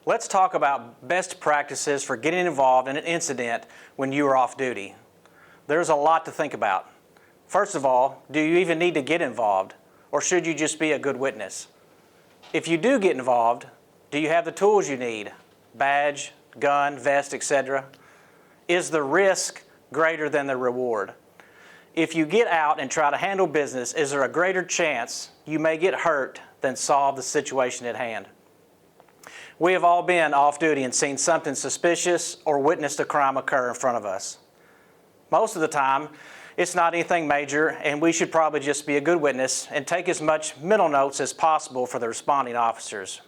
Let's talk about best practices for getting involved in an incident when you are off duty. There's a lot to think about. First of all, do you even need to get involved, or should you just be a good witness? If you do get involved, do you have the tools you need? Badge, gun, vest, etc.? Is the risk greater than the reward? If you get out and try to handle business, is there a greater chance you may get hurt than solve the situation at hand? We have all been off duty and seen something suspicious or witnessed a crime occur in front of us. Most of the time, it's not anything major, and we should probably just be a good witness and take as much mental notes as possible for the responding officers.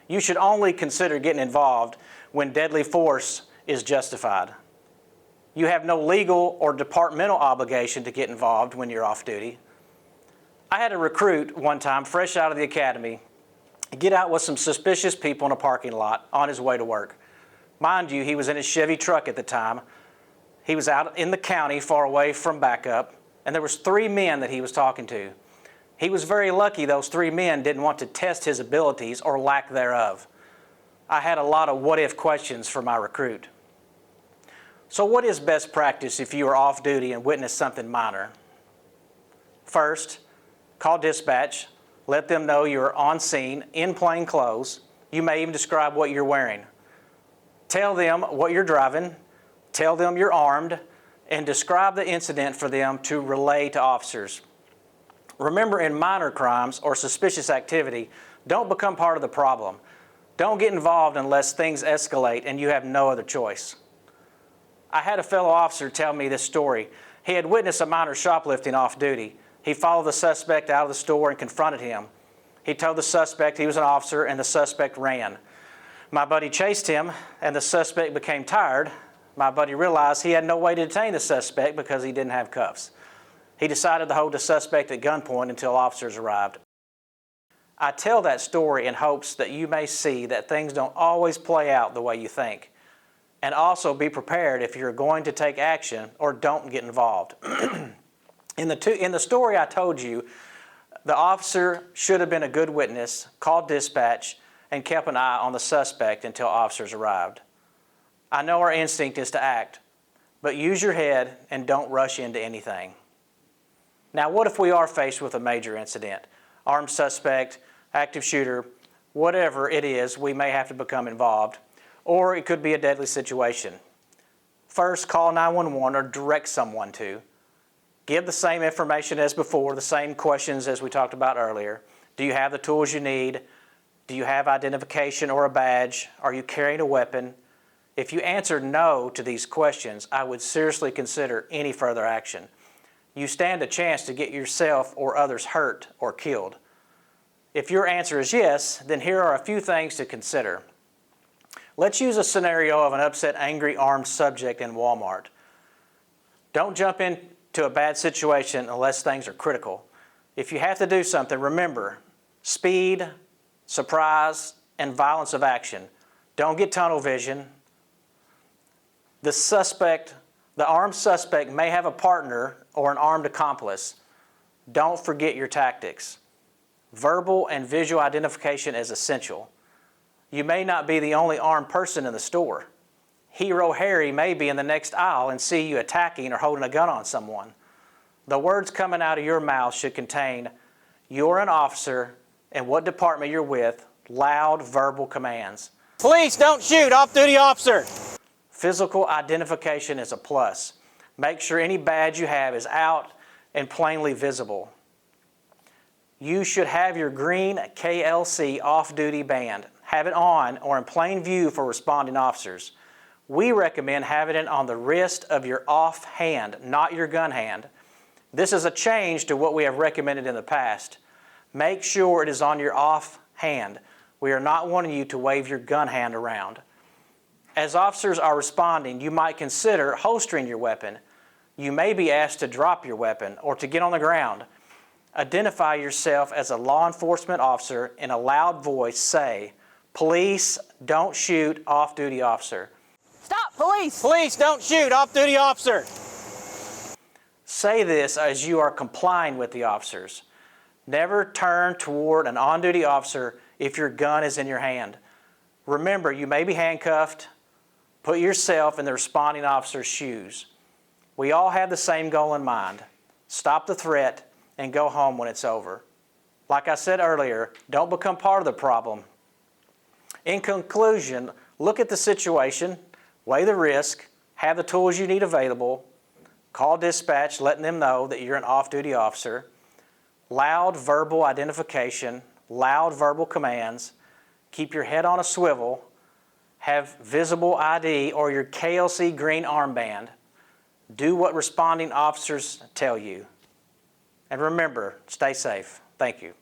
You should only consider getting involved when deadly force is justified. You have no legal or departmental obligation to get involved when you're off duty. I had a recruit one time, fresh out of the academy, get out with some suspicious people in a parking lot on his way to work. Mind you, he was in his Chevy truck at the time. He was out in the county far away from backup, and there was 3 men that he was talking to. He was very lucky those 3 men didn't want to test his abilities or lack thereof. I had a lot of what-if questions for my recruit. So what is best practice if you are off duty and witness something minor? First, call dispatch. Let them know you are on scene in plain clothes. You may even describe what you're wearing. Tell them what you're driving. Tell them you're armed, and describe the incident for them to relay to officers. Remember, in minor crimes or suspicious activity, don't become part of the problem. Don't get involved unless things escalate and you have no other choice. I had a fellow officer tell me this story. He had witnessed a minor shoplifting off duty. He followed the suspect out of the store and confronted him. He told the suspect he was an officer, and the suspect ran. My buddy chased him, and the suspect became tired. My buddy realized he had no way to detain the suspect because he didn't have cuffs. He decided to hold the suspect at gunpoint until officers arrived. I tell that story in hopes that you may see that things don't always play out the way you think, and also be prepared if you're going to take action or don't get involved. In the story I told you, the officer should have been a good witness, called dispatch, and kept an eye on the suspect until officers arrived. I know our instinct is to act, but use your head and don't rush into anything. Now, what if we are faced with a major incident? Armed suspect, active shooter, whatever it is, we may have to become involved, or it could be a deadly situation. First, call 911 or direct someone to. Give the same information as before, the same questions as we talked about earlier. Do you have the tools you need? Do you have identification or a badge? Are you carrying a weapon? If you answer no to these questions, I would seriously consider any further action. You stand a chance to get yourself or others hurt or killed. If your answer is yes, then here are a few things to consider. Let's use a scenario of an upset, angry, armed subject in Walmart. Don't jump into a bad situation unless things are critical. If you have to do something, remember, speed, surprise, and violence of action. Don't get tunnel vision. The armed suspect may have a partner or an armed accomplice. Don't forget your tactics. Verbal and visual identification is essential. You may not be the only armed person in the store. Hero Harry may be in the next aisle and see you attacking or holding a gun on someone. The words coming out of your mouth should contain, "You're an officer," and what department you're with, loud verbal commands. "Police, don't shoot, off-duty officer." Physical identification is a plus. Make sure any badge you have is out and plainly visible. You should have your green KLC off-duty band. Have it on or in plain view for responding officers. We recommend having it on the wrist of your off hand, not your gun hand. This is a change to what we have recommended in the past. Make sure it is on your off hand. We are not wanting you to wave your gun hand around. As officers are responding, you might consider holstering your weapon. You may be asked to drop your weapon or to get on the ground. Identify yourself as a law enforcement officer in a loud voice. Say, "Police, don't shoot, off-duty officer." "Stop, police!" "Police, don't shoot, off-duty officer." Say this as you are complying with the officers. Never turn toward an on-duty officer if your gun is in your hand. Remember, you may be handcuffed. Put yourself in the responding officer's shoes. We all have the same goal in mind. Stop the threat and go home when it's over. Like I said earlier, don't become part of the problem. In conclusion, look at the situation, weigh the risk, have the tools you need available, call dispatch letting them know that you're an off-duty officer, loud verbal identification, loud verbal commands, keep your head on a swivel, have visible ID or your KLC green armband, do what responding officers tell you. And remember, stay safe. Thank you.